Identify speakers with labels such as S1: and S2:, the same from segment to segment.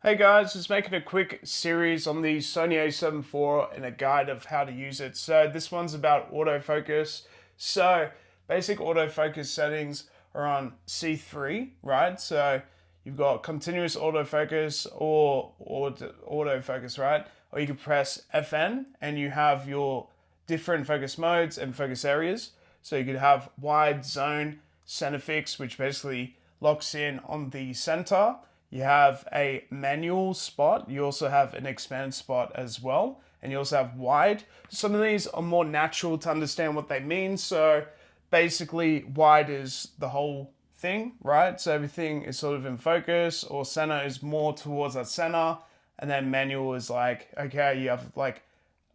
S1: Hey guys, just making a quick series on the Sony A7 IV and a guide of how to use it. So this one's about autofocus. So basic autofocus settings are on C3, right? So you've got continuous autofocus or autofocus, right? Or you can press FN and you have your different focus modes and focus areas. So you could have wide, zone, center fix, which basically locks in on the center. You have a manual spot. You also have an expand spot as well. And you also have wide. Some of these are more natural to understand what they mean. So basically wide is the whole thing, right? So everything is sort of in focus, or center is more towards that center. And then manual is like, okay, you have like,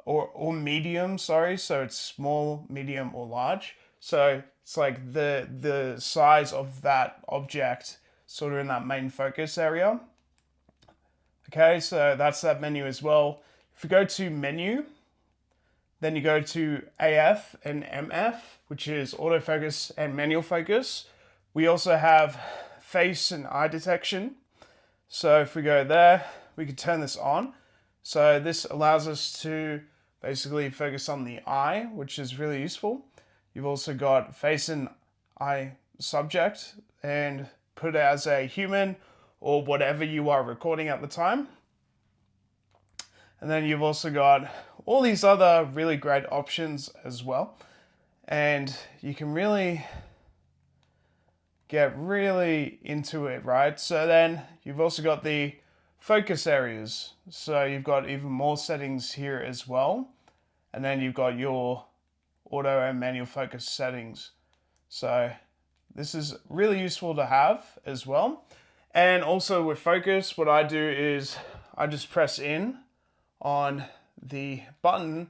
S1: or medium, sorry. So it's small, medium, or large. So it's like the size of that object sort of in that main focus area. Okay, so that's that menu as well. If we go to menu, then you go to AF and MF, which is autofocus and manual focus. We also have face and eye detection. So if we go there, we can turn this on. So this allows us to basically focus on the eye, which is really useful. You've also got face and eye subject, and put it as a human or whatever you are recording at the time. And then you've also got all these other really great options as well. And you can really get really into it, right? So then you've also got the focus areas. So you've got even more settings here as well. And then you've got your auto and manual focus settings. So this is really useful to have as well. And also with focus, what I do is I just press in on the button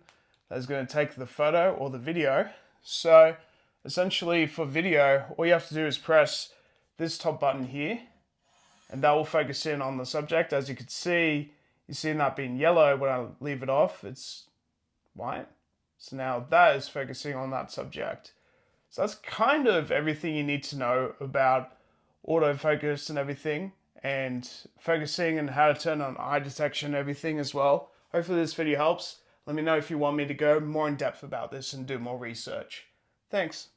S1: that's going to take the photo or the video. So essentially for video, all you have to do is press this top button here, and that will focus in on the subject. As you can see, you see that being yellow. When I leave it off, it's white. So now that is focusing on that subject. So that's kind of everything you need to know about autofocus and everything, and focusing and how to turn on eye detection and everything as well. Hopefully this video helps. Let me know if you want me to go more in depth about this and do more research. Thanks.